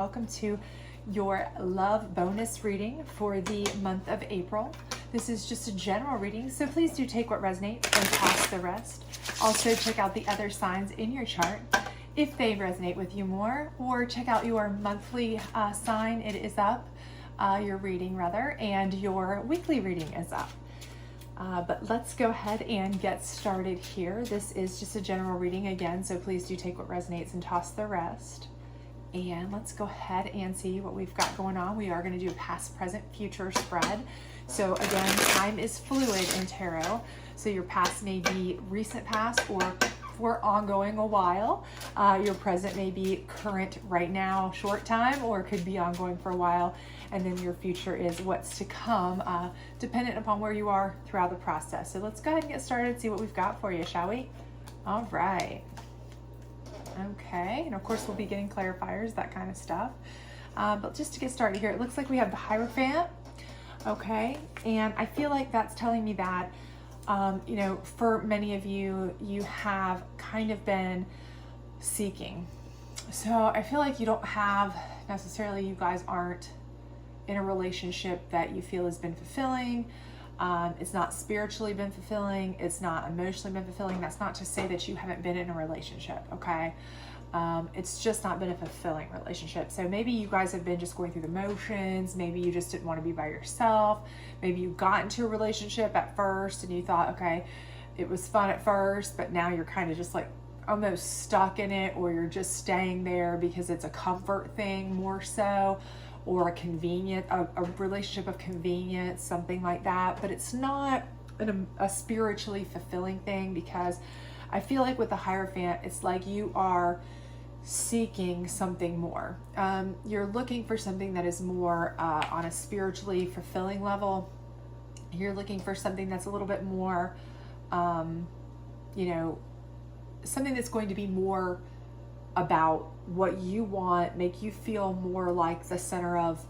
Welcome to your love bonus reading for the month of April. This is just a general reading, so please do take what resonates and toss the rest. Also check out the other signs in your chart if they resonate with you more, or check out your monthly sign. It is up, your reading rather, and your weekly reading is up. But let's go ahead and get started here. This is just a general reading again, so please do take what resonates and toss the rest. And let's go ahead and see what we've got going on. We are going to do a past, present, future spread. So again, time is fluid in tarot. So your past may be recent past or for ongoing a while. Your present may be current right now, short time, or could be ongoing for a while. And then your future is what's to come, dependent upon where you are throughout the process. So let's go ahead and get started, see what we've got for you, shall we? All right. Okay, and of course we'll be getting clarifiers, that kind of stuff. But just to get started here, it looks like we have the Hierophant. Okay, and I feel like that's telling me that, for many of you, you have kind of been seeking. So I feel like you don't have necessarily, you guys aren't in a relationship that you feel has been fulfilling. It's not spiritually been fulfilling. It's not emotionally been fulfilling. That's not to say that you haven't been in a relationship, okay? It's just not been a fulfilling relationship. So maybe you guys have been just going through the motions. Maybe you just didn't want to be by yourself. Maybe you got into a relationship at first and you thought, okay, it was fun at first, but now you're kind of just like almost stuck in it, or you're just staying there because it's a comfort thing more so, or a relationship of convenience, something like that. But it's not a spiritually fulfilling thing, because I feel like with the Hierophant, it's like you are seeking something more. You're looking for something that is more on a spiritually fulfilling level. You're looking for something that's a little bit more, something that's going to be more about what you want, make you feel more like the center of,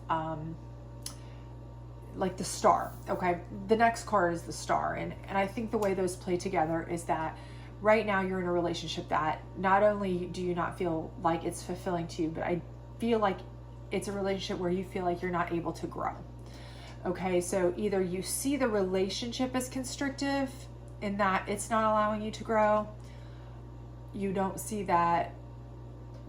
like the star. Okay, the next card is the star, and I think the way those play together is that right now you're in a relationship that not only do you not feel like it's fulfilling to you, but I feel like it's a relationship where you feel like you're not able to grow. Okay, so either you see the relationship as constrictive in that it's not allowing you to grow, you don't see that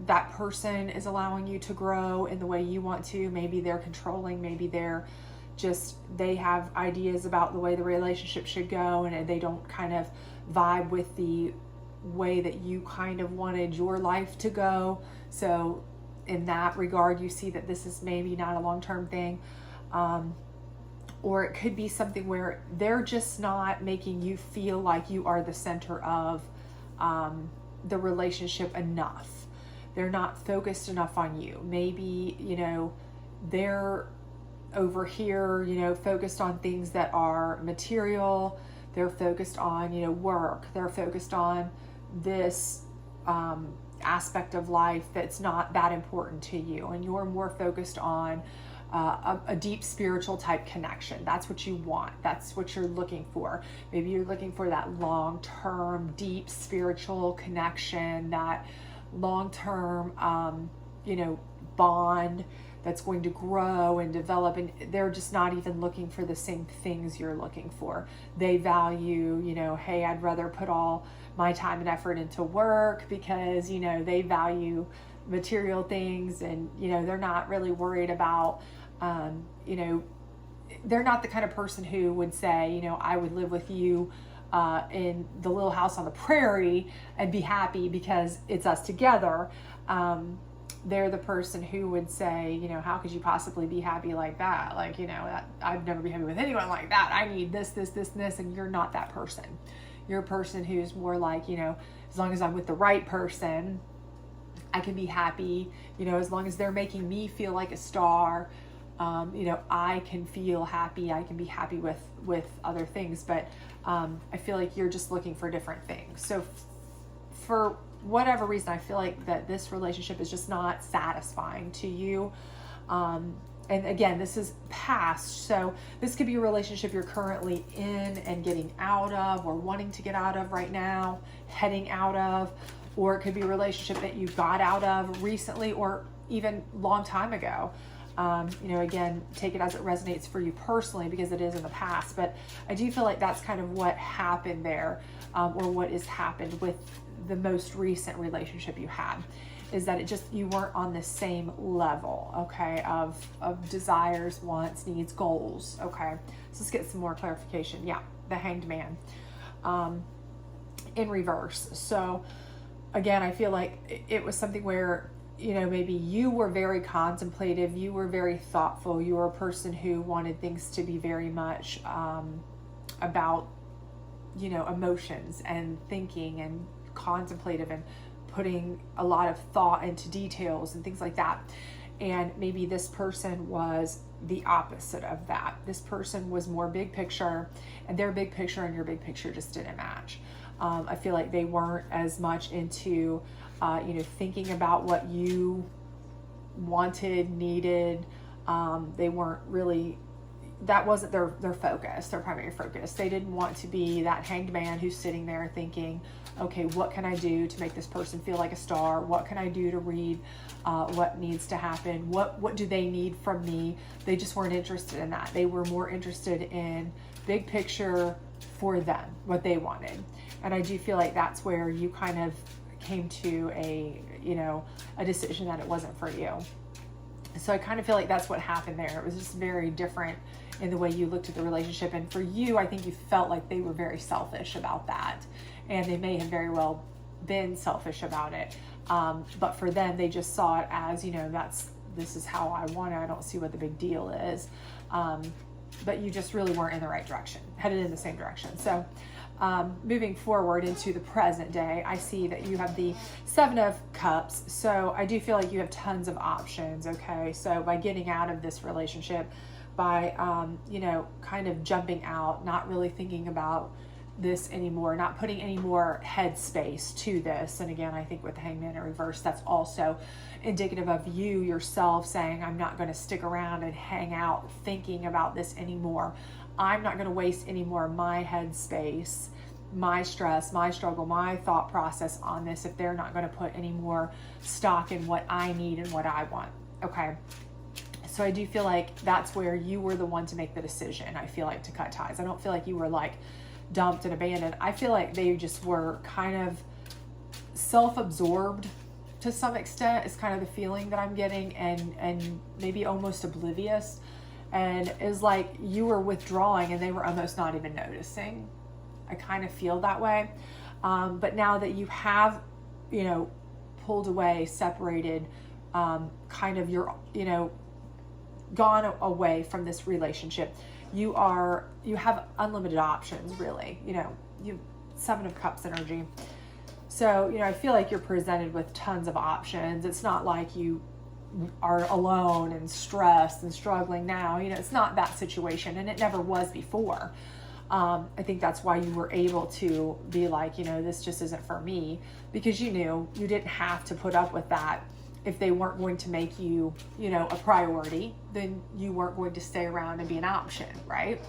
that person is allowing you to grow in the way you want to. Maybe they're controlling, maybe they have ideas about the way the relationship should go, and they don't kind of vibe with the way that you kind of wanted your life to go. So in that regard, you see that this is maybe not a long-term thing. Or it could be something where they're just not making you feel like you are the center of the relationship enough. They're not focused enough on you. Maybe, they're over here, focused on things that are material. They're focused on, work. They're focused on this aspect of life that's not that important to you. And you're more focused on a deep spiritual type connection. That's what you want. That's what you're looking for. Maybe you're looking for that long-term, deep spiritual connection, that long-term, bond that's going to grow and develop. And they're just not even looking for the same things you're looking for. They value, hey, I'd rather put all my time and effort into work because, they value material things, and, they're not really worried about, they're not the kind of person who would say, I would live with you in the little house on the prairie and be happy because it's us together. They're the person who would say, how could you possibly be happy like that? Like, I'd never be happy with anyone like that. I need this, this, this, and this. And you're not that person. You're a person who's more like, as long as I'm with the right person, I can be happy. As long as they're making me feel like a star, I can feel happy. I can be happy with other things. But I feel like you're just looking for different things. So for whatever reason, I feel like that this relationship is just not satisfying to you. And again, this is past. So this could be a relationship you're currently in and getting out of, or wanting to get out of right now, heading out of, or it could be a relationship that you got out of recently, or even long time ago. Again, take it as it resonates for you personally, because it is in the past, but I do feel like that's kind of what happened there, or what has happened with the most recent relationship you had, is that you weren't on the same level, okay, of desires, wants, needs, goals, okay? So let's get some more clarification. Yeah, the Hanged Man in reverse. So again, I feel like it was something where, maybe you were very contemplative, you were very thoughtful, you were a person who wanted things to be very much about, emotions and thinking and contemplative and putting a lot of thought into details and things like that. And maybe this person was the opposite of that. This person was more big picture, and their big picture and your big picture just didn't match. I feel like they weren't as much into, thinking about what you wanted, needed. They weren't really, that wasn't their focus, their primary focus. They didn't want to be that hanged man who's sitting there thinking, okay, what can I do to make this person feel like a star? What can I do to read what needs to happen? What do they need from me? They just weren't interested in that. They were more interested in big picture for them, what they wanted. And I do feel like that's where you kind of came to a decision that it wasn't for you. So I kind of feel like that's what happened there. It was just very different in the way you looked at the relationship. And for you, I think you felt like they were very selfish about that. And they may have very well been selfish about it. But for them, they just saw it as, this is how I want it. I don't see what the big deal is. But you just really weren't in the right direction, headed in the same direction. So moving forward into the present day, I see that you have the 7 of Cups. So I do feel like you have tons of options, okay? So by getting out of this relationship, by, kind of jumping out, not really thinking about this anymore, not putting any more headspace to this. And again, I think with the Hangman in reverse, that's also indicative of you yourself saying, I'm not going to stick around and hang out thinking about this anymore. I'm not going to waste any more of my headspace, my stress, my struggle, my thought process on this if they're not going to put any more stock in what I need and what I want. Okay. So I do feel like that's where you were the one to make the decision, I feel like, to cut ties. I don't feel like you were like dumped and abandoned. I feel like they just were kind of self-absorbed to some extent, is kind of the feeling that I'm getting, and maybe almost oblivious. And it's like you were withdrawing and they were almost not even noticing. I kind of feel that way. But now that you have, pulled away, separated, kind of gone away from this relationship, you have unlimited options, really. You 7 of Cups energy. So, I feel like you're presented with tons of options. It's not like you are alone and stressed and struggling now. It's not that situation, and it never was before. I think that's why you were able to be like, this just isn't for me, because you knew you didn't have to put up with that. If they weren't going to make you, a priority, then you weren't going to stay around and be an option, right?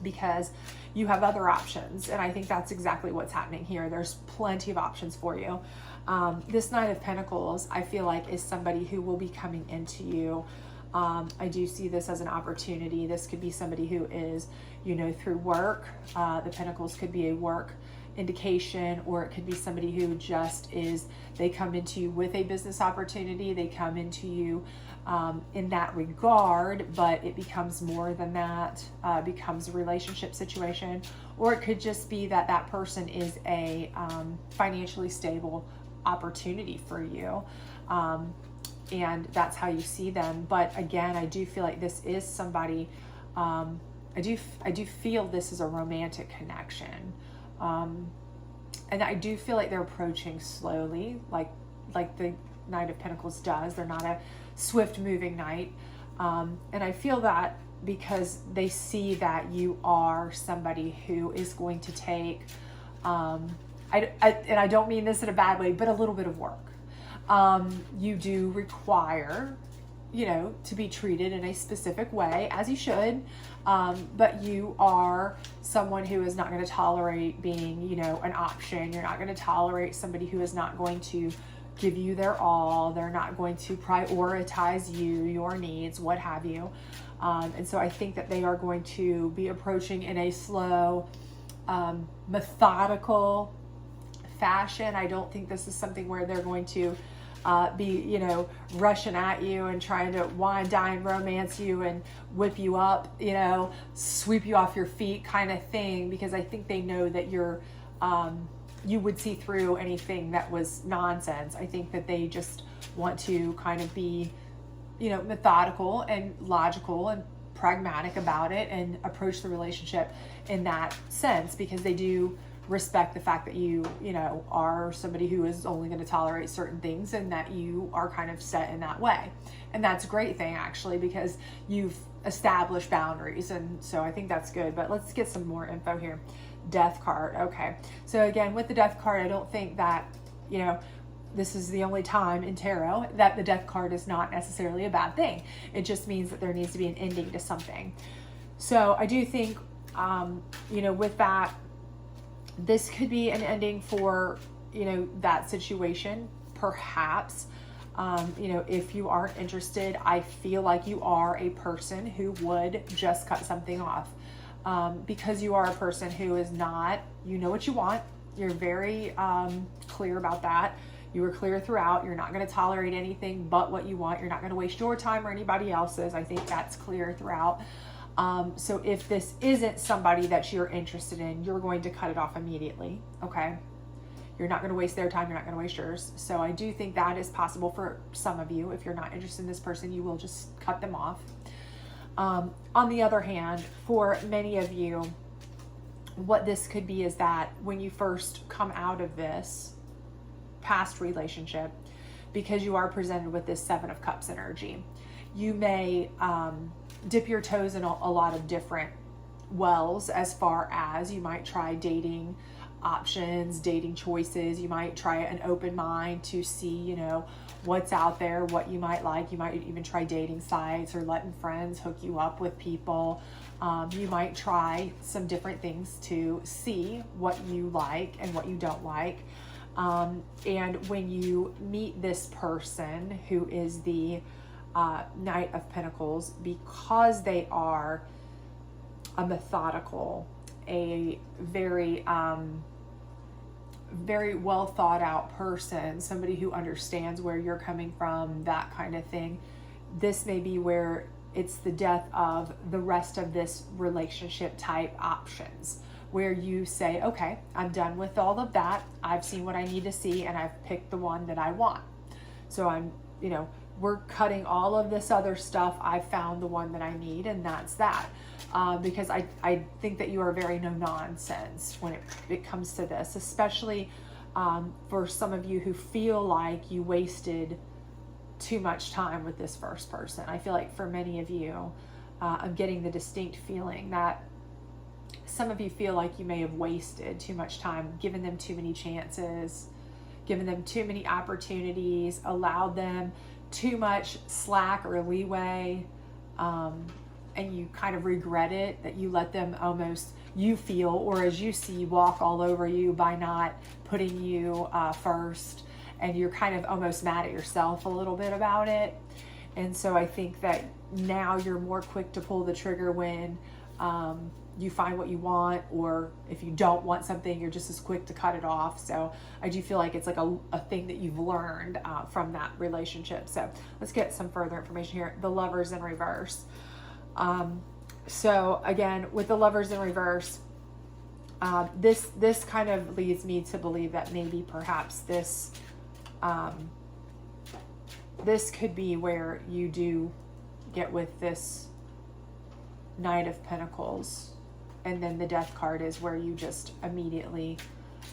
Because you have other options. And I think that's exactly what's happening here. There's plenty of options for you. This Knight of Pentacles, I feel like, is somebody who will be coming into you. I do see this as an opportunity. This could be somebody who is, through work. The Pentacles could be a work indication, or it could be somebody who just is, they come into you with a business opportunity. They come into you in that regard, but it becomes more than that, becomes a relationship situation. Or it could just be that that person is a financially stable opportunity for you. And that's how you see them. But again, I do feel like this is somebody, I do feel this is a romantic connection. And I do feel like they're approaching slowly, like the Knight of Pentacles does. They're not a swift moving knight. And I feel that because they see that you are somebody who is going to take, and I don't mean this in a bad way, but a little bit of work. You do require, to be treated in a specific way, as you should. But you are someone who is not going to tolerate being, an option. You're not going to tolerate somebody who is not going to give you their all. They're not going to prioritize you, your needs, what have you. And so I think that they are going to be approaching in a slow, methodical fashion. I don't think this is something where they're going to be, rushing at you and trying to wine, dine, romance you and whip you up, sweep you off your feet kind of thing, because I think they know that you would see through anything that was nonsense. I think that they just want to kind of be, methodical and logical and pragmatic about it and approach the relationship in that sense, because they do respect the fact that you are somebody who is only going to tolerate certain things, and that you are kind of set in that way. And that's a great thing, actually, because you've established boundaries. And so I think that's good. But let's get some more info here. Death card. Okay. So again, with the Death card, I don't think that, this is the only time in tarot that the Death card is not necessarily a bad thing. It just means that there needs to be an ending to something. So I do think, with that, this could be an ending for, that situation, perhaps. If you aren't interested, I feel like you are a person who would just cut something off, because you are a person who is not, what you want. You're very clear about that. You were clear throughout. You're not going to tolerate anything but what you want. You're not going to waste your time or anybody else's. I think that's clear throughout. So if this isn't somebody that you're interested in, you're going to cut it off immediately. Okay. You're not going to waste their time. You're not going to waste yours. So I do think that is possible for some of you. If you're not interested in this person, you will just cut them off. On the other hand, for many of you, what this could be is that when you first come out of this past relationship, because you are presented with this Seven of Cups energy, you may dip your toes in a lot of different wells, as far as you might try dating options, dating choices. You might try an open mind to see, what's out there, what you might like. You might even try dating sites or letting friends hook you up with people. You might try some different things to see what you like and what you don't like. And when you meet this person who is the Knight of Pentacles, because they are a methodical, a very, very well thought out person, somebody who understands where you're coming from, that kind of thing, this may be where it's the death of the rest of this relationship type options, where you say, okay, I'm done with all of that. I've seen what I need to see, and I've picked the one that I want. So I'm, we're cutting all of this other stuff. I've found the one that I need, and that's that. Because I think that you are very no nonsense when it comes to this, especially for some of you who feel like you wasted too much time with this first person. I feel like for many of you, I'm getting the distinct feeling that some of you feel like you may have wasted too much time, given them too many chances, given them too many opportunities, allowed them too much slack or leeway, and you kind of regret it, that you let them almost, you feel, or as you see, walk all over you by not putting you first, and you're kind of almost mad at yourself a little bit about it. And so I think that now you're more quick to pull the trigger when you find what you want, or if you don't want something, you're just as quick to cut it off. So I do feel like it's like a thing that you've learned from that relationship. So let's get some further information here. The Lovers in reverse. So again, with the Lovers in reverse, this kind of leads me to believe that maybe perhaps this could be where you do get with this Knight of Pentacles, and then the Death card is where you just immediately,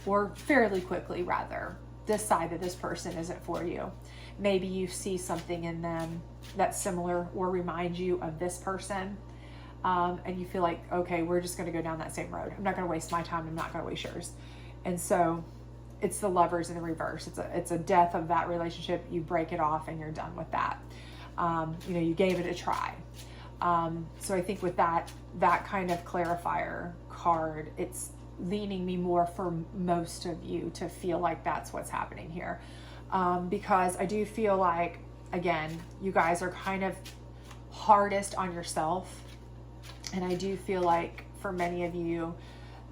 or fairly quickly rather, decide that this person isn't for you. Maybe you see something in them that's similar or reminds you of this person, and you feel like, okay, we're just going to go down that same road. I'm not going to waste my time. I'm not going to waste yours. And so it's the Lovers in the reverse. It's a death of that relationship. You break it off and you're done with that. You gave it a try. So I think with that kind of clarifier card, it's leaning me more for most of you to feel like that's what's happening here. because I do feel like, again, you guys are kind of hardest on yourself. And I do feel like for many of you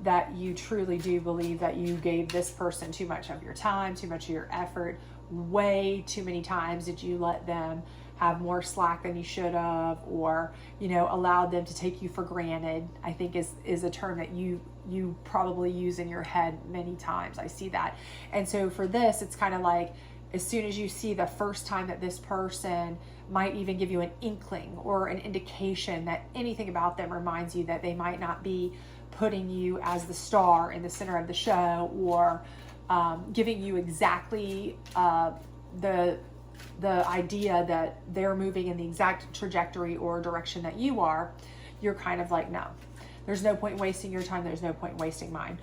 that you truly do believe that you gave this person too much of your time, too much of your effort. Way too many times did you let them have more slack than you should have, or, you know, allowed them to take you for granted, I think is a term that you probably use in your head many times. I see that. And so for this, it's kind of like, as soon as you see the first time that this person might even give you an inkling or an indication that anything about them reminds you that they might not be putting you as the star in the center of the show, or giving you exactly the idea that they're moving in the exact trajectory or direction that you are, you're kind of like, no, there's no point in wasting your time. There's no point in wasting mine,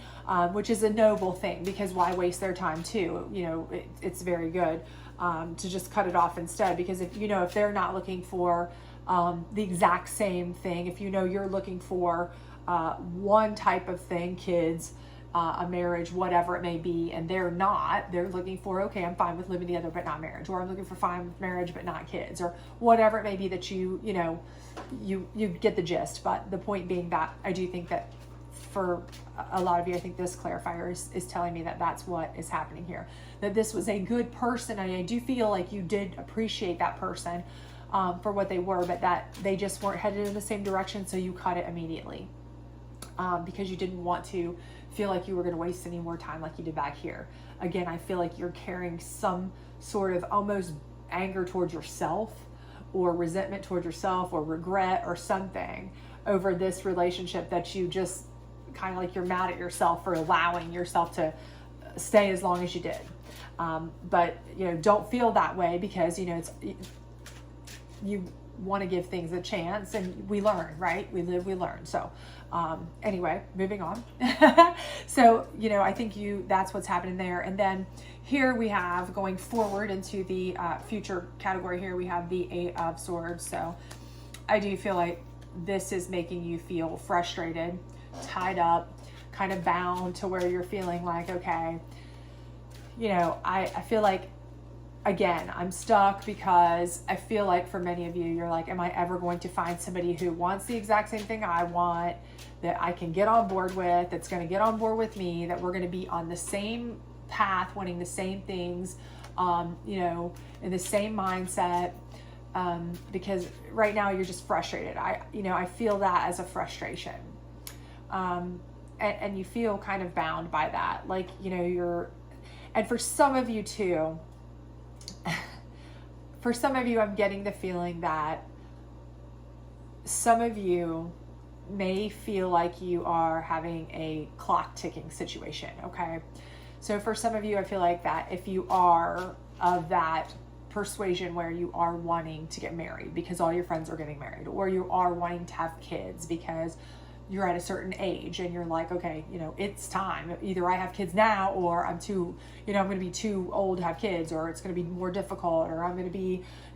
which is a noble thing, because why waste their time too? You know, it's very good to just cut it off instead, because if, you know, if they're not looking for the exact same thing, if you know you're looking for one type of thing, kids, a marriage, whatever it may be, and they're looking for, okay, I'm fine with living together but not marriage, or I'm looking for fine with marriage but not kids, or whatever it may be that you get the gist. But the point being that I do think that for a lot of you, I think this clarifier is telling me that that's what is happening here, that this was a good person, and I do feel like you did appreciate that person for what they were, but that they just weren't headed in the same direction, so you cut it immediately. Because you didn't want to feel like you were going to waste any more time like you did back here. Again, I feel like you're carrying some sort of almost anger towards yourself, or resentment towards yourself, or regret or something over this relationship, that you just kind of like, you're mad at yourself for allowing yourself to stay as long as you did. But, you know, don't feel that way, because, you know, you want to give things a chance, and we learn, right? We live, we learn. So anyway, moving on. So, you know, I think that's what's happening there. And then here we have, going forward into the future category, here we have the 8 of Swords. So I do feel like this is making you feel frustrated, tied up, kind of bound to where you're feeling like, okay, you know, I feel like, again, I'm stuck, because I feel like for many of you, you're like, am I ever going to find somebody who wants the exact same thing I want, that I can get on board with, that's going to get on board with me, that we're going to be on the same path, wanting the same things, you know, in the same mindset, because right now you're just frustrated. I feel that as a frustration. And you feel kind of bound by that. Like, you know, and for some of you too, I'm getting the feeling that some of you may feel like you are having a clock ticking situation, okay? So for some of you, I feel like that if you are of that persuasion where you are wanting to get married because all your friends are getting married, or you are wanting to have kids because you're at a certain age and you're like, okay, you know, it's time. Either I have kids now, or I'm going to be too old to have kids, or it's going to be more difficult, or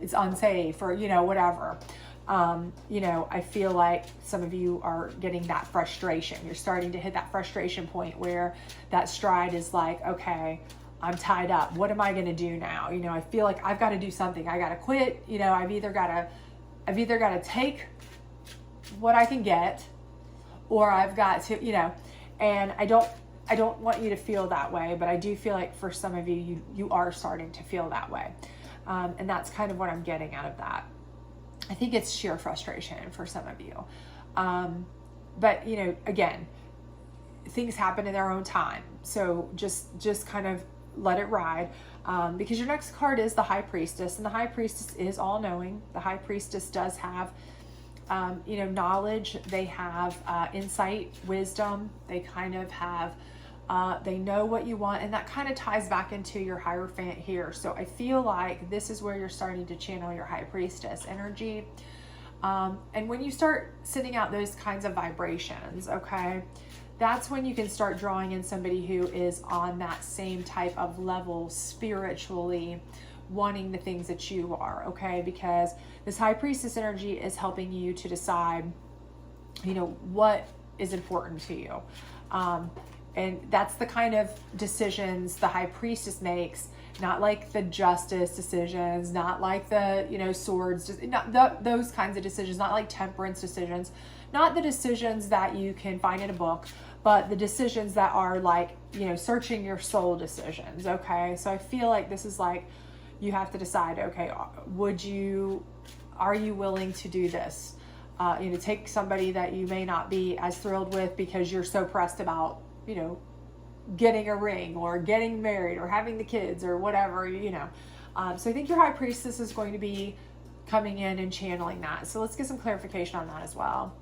it's unsafe, or, you know, whatever. You know, I feel like some of you are getting that frustration. You're starting to hit that frustration point where that stride is like, okay, I'm tied up. What am I going to do now? You know, I feel like I've got to do something. I got to quit. You know, I've either got to take what I can get, or I've got to, you know, and I don't want you to feel that way, but I do feel like for some of you, you are starting to feel that way. And that's kind of what I'm getting out of that. I think it's sheer frustration for some of you. But, you know, again, things happen in their own time. So just kind of let it ride. Because your next card is the High Priestess, and the High Priestess is all knowing. The High Priestess does have, you know, knowledge. They have insight, wisdom. They kind of have, they know what you want, and that kind of ties back into your Hierophant here. So I feel like this is where you're starting to channel your High Priestess energy. And when you start sending out those kinds of vibrations, okay, that's when you can start drawing in somebody who is on that same type of level spiritually, wanting the things that you are, okay? Because this High Priestess energy is helping you to decide, you know, what is important to you. And that's the kind of decisions the High Priestess makes not like the justice decisions, not like the, swords, just not those kinds of decisions, not like temperance decisions, not the decisions that you can find in a book, but the decisions that are like, searching your soul decisions. Okay. So I feel like this is like, you have to decide, okay, are you willing to do this? Take somebody that you may not be as thrilled with because you're so pressed about, getting a ring or getting married or having the kids or whatever, So I think your high priestess is going to be coming in and channeling that. So let's get some clarification on that as well.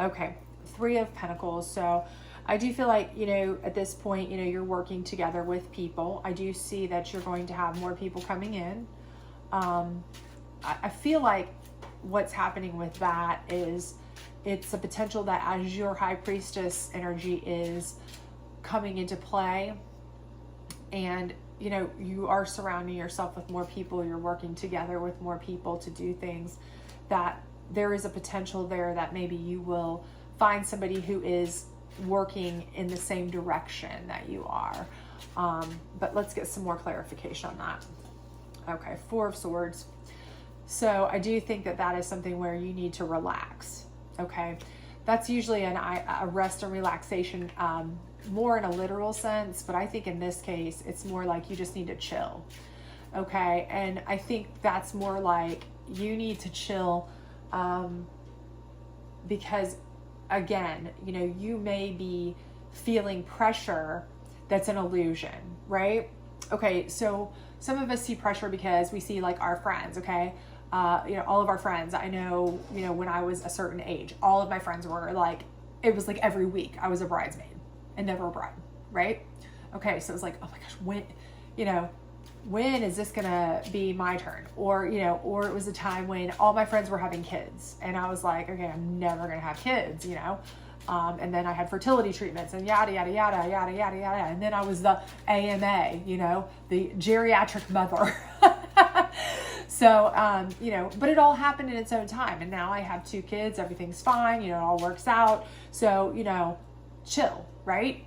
Okay. 3 of Pentacles. So I do feel like, at this point, you're working together with people. I do see that you're going to have more people coming in. I feel like what's happening with that is it's a potential that as your high priestess energy is coming into play and, you are surrounding yourself with more people, you're working together with more people to do things, that there is a potential there that maybe you will find somebody who is working in the same direction that you are. But let's get some more clarification on that. Okay, 4 of Swords. So I do think that is something where you need to relax. Okay, that's usually a rest and relaxation, more in a literal sense, but I think in this case, it's more like you just need to chill. Okay, and I think that's more like you need to chill because again, you may be feeling pressure that's an illusion, right? Okay, so some of us see pressure because we see like our friends, okay? All of our friends, I know, when I was a certain age, all of my friends were like, it was like every week I was a bridesmaid and never a bride, right? Okay, so it was like, oh my gosh, when is this gonna be my turn? Or it was a time when all my friends were having kids and I was like, okay, I'm never gonna have kids, and then I had fertility treatments and yada, yada, yada, yada, yada, yada. And then I was the AMA, the geriatric mother. So, but it all happened in its own time. And now I have 2 kids, everything's fine, it all works out. So, chill, right?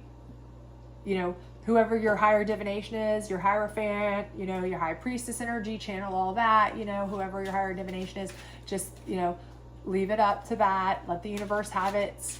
Whoever your higher divination is, your hierophant, your high priestess energy, channel all that, whoever your higher divination is, just, leave it up to that. Let the universe have its,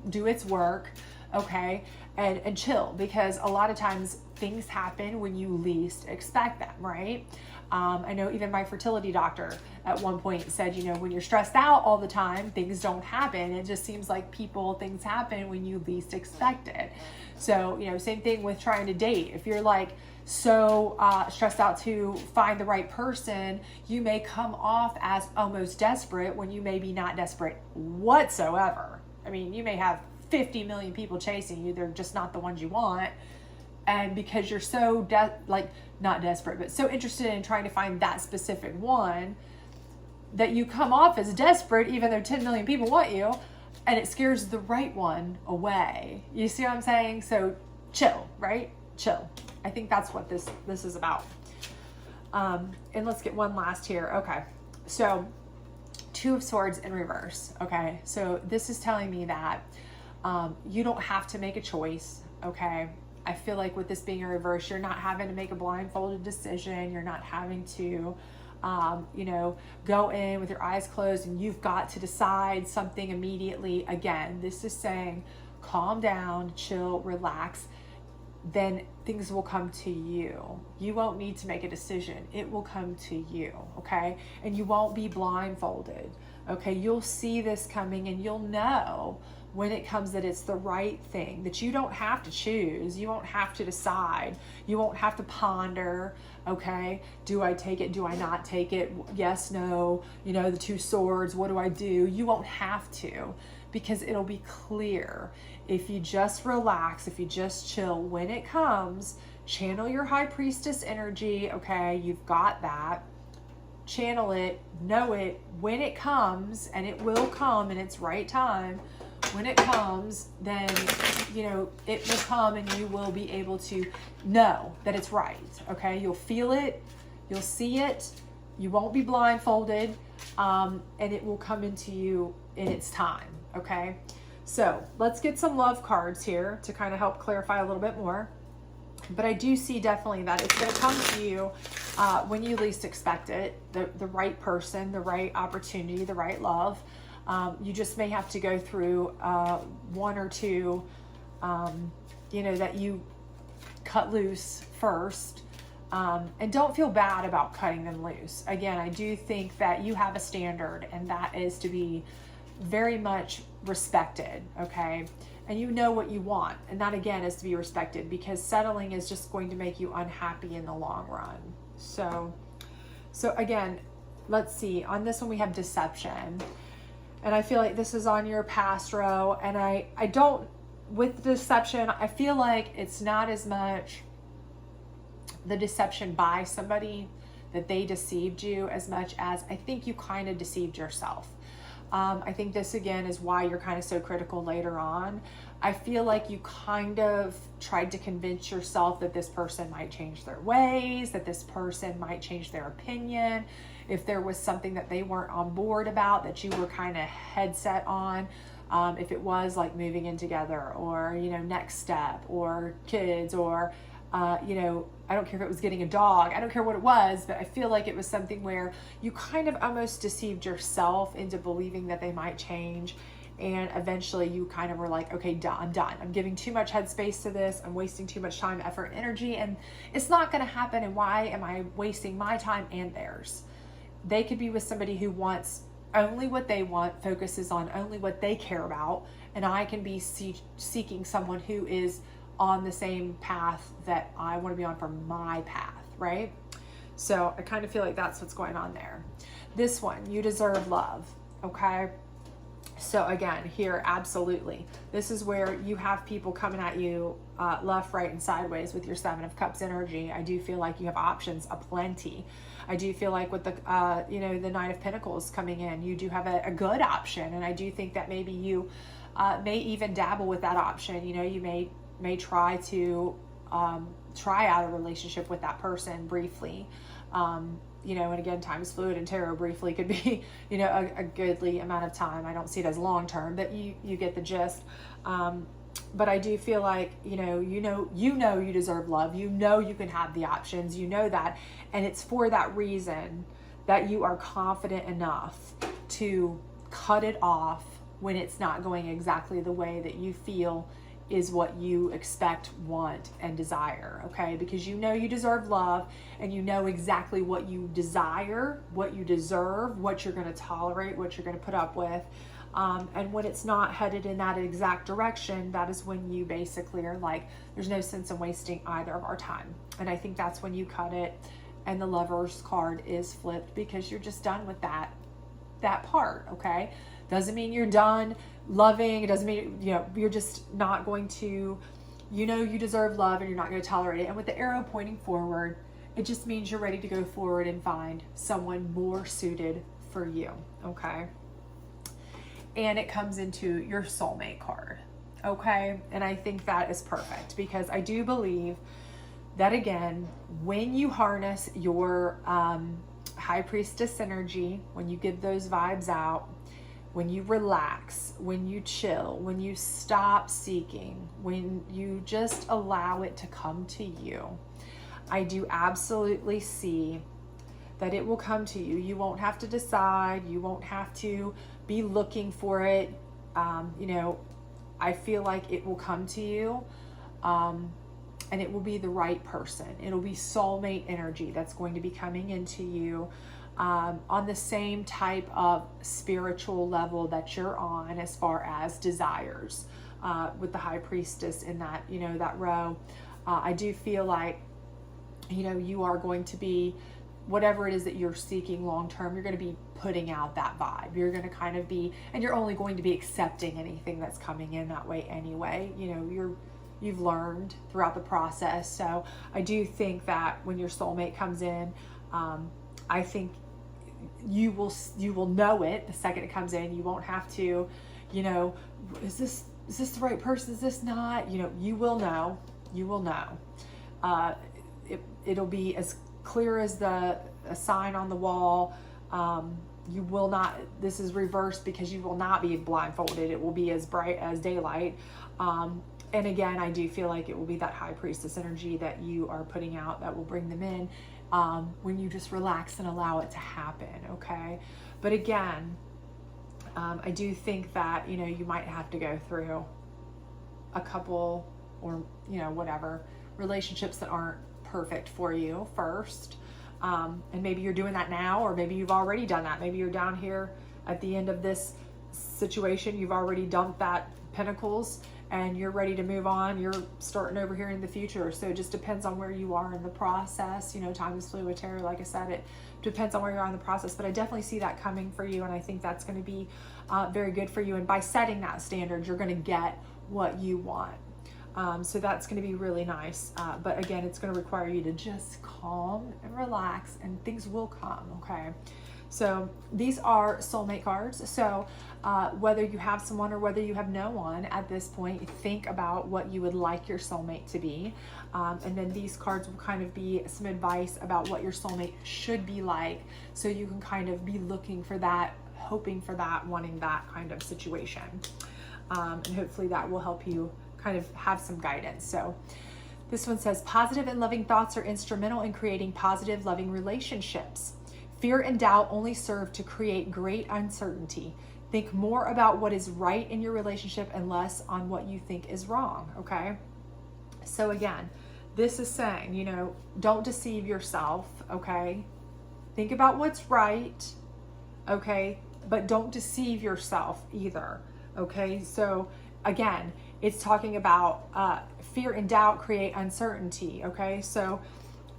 do its work. Okay. And chill, because a lot of times things happen when you least expect them, right? I know even my fertility doctor at one point said, when you're stressed out all the time, things don't happen. It just seems like things happen when you least expect it. So, same thing with trying to date. If you're like so stressed out to find the right person, you may come off as almost desperate when you may be not desperate whatsoever. I mean, you may have 50 million people chasing you. They're just not the ones you want. And because you're so not desperate, but so interested in trying to find that specific one, that you come off as desperate, even though 10 million people want you, and it scares the right one away. You see what I'm saying? So chill, right? Chill. I think that's what this is about. And let's get one last here. Okay. So 2 of Swords in reverse. Okay. So this is telling me that you don't have to make a choice. Okay. I feel like with this being in reverse, you're not having to make a blindfolded decision. You're not having to, go in with your eyes closed and you've got to decide something immediately. Again, this is saying calm down, chill, relax. Then things will come to you. You won't need to make a decision. It will come to you. Okay. And you won't be blindfolded. Okay. You'll see this coming and you'll know when it comes that it's the right thing, that you don't have to choose. You won't have to decide. You won't have to ponder, okay, do I take it? Do I not take it? Yes, no, the 2 swords, what do I do? You won't have to, because it'll be clear. If you just relax, if you just chill, when it comes, channel your high priestess energy, okay, you've got that. Channel it, know it, when it comes, and it will come in its right time. When it comes, then, it will come and you will be able to know that it's right. Okay. You'll feel it. You'll see it. You won't be blindfolded. And it will come into you in its time. Okay. So let's get some love cards here to kind of help clarify a little bit more. But I do see definitely that it's going to come to you when you least expect it, the right person, the right opportunity, the right love. You just may have to go through one or two, that you cut loose first. And don't feel bad about cutting them loose. Again, I do think that you have a standard, and that is to be very much respected, okay? And you know what you want, and that again is to be respected, because settling is just going to make you unhappy in the long run. So again, let's see. On this one we have deception, and I feel like this is on your past row. And I don't, with deception, I feel like it's not as much the deception by somebody that they deceived you as much as I think you kind of deceived yourself. I think this again is why you're kind of so critical later on. I feel like you kind of tried to convince yourself that this person might change their ways, that this person might change their opinion. If there was something that they weren't on board about, that you were kind of head set on, if it was like moving in together, or, next step, or kids, or, I don't care if it was getting a dog, I don't care what it was, but I feel like it was something where you kind of almost deceived yourself into believing that they might change. And eventually you kind of were like, okay, I'm done. I'm giving too much headspace to this. I'm wasting too much time, effort, and energy, and it's not going to happen. And why am I wasting my time and theirs? They could be with somebody who wants only what they want, focuses on only what they care about. And I can be seeking someone who is on the same path that I want to be on for my path, right? So I kind of feel like that's what's going on there. This one, you deserve love, okay? So again, here, absolutely. This is where you have people coming at you left, right, and sideways with your Seven of Cups energy. I do feel like you have options aplenty. I do feel like with the, the Knight of Pentacles coming in, you do have a good option. And I do think that maybe you may even dabble with that option. You may try to try out a relationship with that person briefly. And again, time is fluid, and tarot briefly could be, a goodly amount of time. I don't see it as long-term, but you get the gist. But I do feel like, you deserve love. You can have the options, that. And it's for that reason that you are confident enough to cut it off when it's not going exactly the way that you feel is what you expect, want, and desire, okay? Because you deserve love, and you know exactly what you desire, what you deserve, what you're going to tolerate, what you're going to put up with. And when it's not headed in that exact direction, that is when you basically are like, there's no sense in wasting either of our time. And I think that's when you cut it, and the Lover's card is flipped, because you're just done with that part, okay? Doesn't mean you're done loving. It doesn't mean, you're just not going to, you deserve love, and you're not going to tolerate it. And with the arrow pointing forward, it just means you're ready to go forward and find someone more suited for you, okay? And it comes into your soulmate card, okay? And I think that is perfect, because I do believe that, again, when you harness your High Priestess energy, when you give those vibes out, when you relax, when you chill, when you stop seeking, when you just allow it to come to you, I do absolutely see that it will come to you. You won't have to decide. You won't have to be looking for it. I feel like it will come to you, and it will be the right person. It'll be soulmate energy that's going to be coming into you. On the same type of spiritual level that you're on as far as desires, with the High Priestess in that, that row. I do feel like, you are going to be, whatever it is that you're seeking long-term, you're going to be putting out that vibe. You're going to kind of be, and you're only going to be accepting anything that's coming in that way anyway. You've learned throughout the process. So I do think that when your soulmate comes in, I think you will know it the second it comes in. You won't have to, is this the right person? Is this not? You will know. You will know. It'll be as clear as a sign on the wall. You will not, this is reversed, because you will not be blindfolded. It will be as bright as daylight. And again, I do feel like it will be that high priestess energy that you are putting out that will bring them in when you just relax and allow it to happen, okay? But again, I do think that, you know, you might have to go through a couple or, you know, whatever, relationships that aren't perfect for you first. And maybe you're doing that now, or maybe you've already done that. Maybe you're down here at the end of this situation, you've already dumped that pentacles and you're ready to move on. You're starting over here in the future. So it just depends on where you are in the process. You know, time is fluid, Tarot. Like I said, it depends on where you are in the process, but I definitely see that coming for you. And I think that's going to be very good for you. And by setting that standard, you're going to get what you want. So that's going to be really nice. But again, it's going to require you to just calm and relax, and things will come. Okay. So these are soulmate cards. So whether you have someone or whether you have no one at this point, think about what you would like your soulmate to be. And then these cards will kind of be some advice about what your soulmate should be like. So you can kind of be looking for that, hoping for that, wanting that kind of situation. And hopefully that will help you kind of have some guidance. So this one says, positive and loving thoughts are instrumental in creating positive, loving relationships. Fear and doubt only serve to create great uncertainty. Think more about what is right in your relationship and less on what you think is wrong, okay? So again, this is saying, you know, don't deceive yourself, okay? Think about what's right, okay? But don't deceive yourself either, okay? So again, it's talking about fear and doubt create uncertainty, okay? So,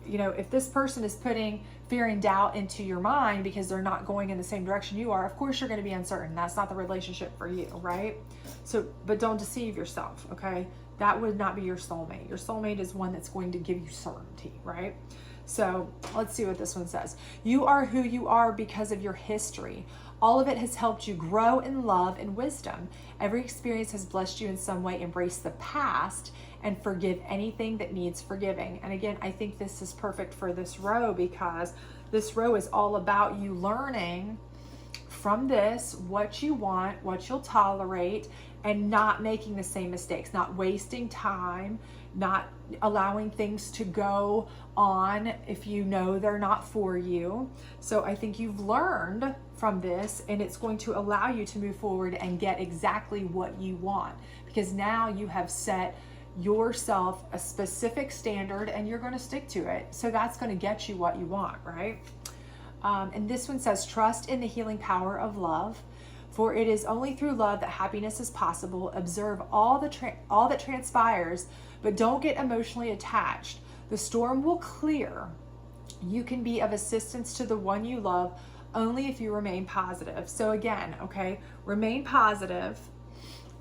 you know, if this person is putting fear and doubt into your mind because they're not going in the same direction you are, of course you're going to be uncertain. That's not the relationship for you, right? So, but don't deceive yourself, okay? That would not be your soulmate. Your soulmate is one that's going to give you certainty, right? So let's see what this one says. You are who you are because of your history. All of it has helped you grow in love and wisdom. Every experience has blessed you in some way. Embrace the past and forgive anything that needs forgiving. And again, I think this is perfect for this row because this row is all about you learning from this what you want, what you'll tolerate, and not making the same mistakes, not wasting time, not allowing things to go on if you know they're not for you. So I think you've learned from this, and it's going to allow you to move forward and get exactly what you want, because now you have set yourself a specific standard and you're going to stick to it. So that's going to get you what you want, right? And this one says, trust in the healing power of love, for it is only through love that happiness is possible. Observe all that transpires, but don't get emotionally attached. The storm will clear. You can be of assistance to the one you love only if you remain positive. So again, okay, remain positive,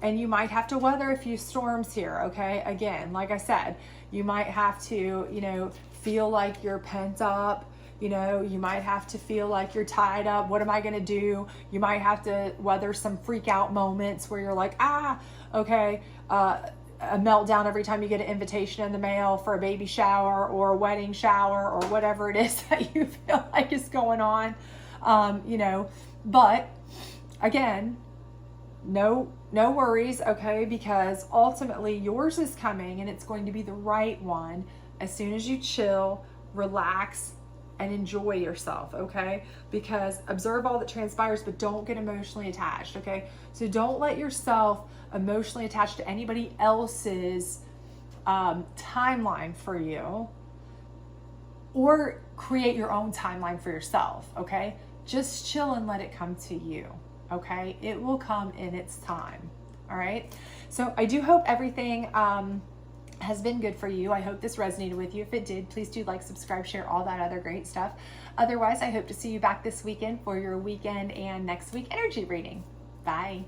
and you might have to weather a few storms here, okay? Again, like I said, you might have to, you know, feel like you're pent up. You know, you might have to feel like you're tied up. What am I going to do? You might have to weather some freak out moments where you're like, okay, a meltdown every time you get an invitation in the mail for a baby shower or a wedding shower or whatever it is that you feel like is going on. You know, but again, no worries, okay? Because ultimately yours is coming, and it's going to be the right one as soon as you chill, relax, and enjoy yourself, okay? Because observe all that transpires, but don't get emotionally attached, okay? So don't let yourself emotionally attach to anybody else's timeline for you, or create your own timeline for yourself, okay? Just chill and let it come to you, okay? It will come in its time, all right? So I do hope everything has been good for you. I hope this resonated with you. If it did, please do like, subscribe, share, all that other great stuff. Otherwise, I hope to see you back this weekend for your weekend and next week energy reading. Bye.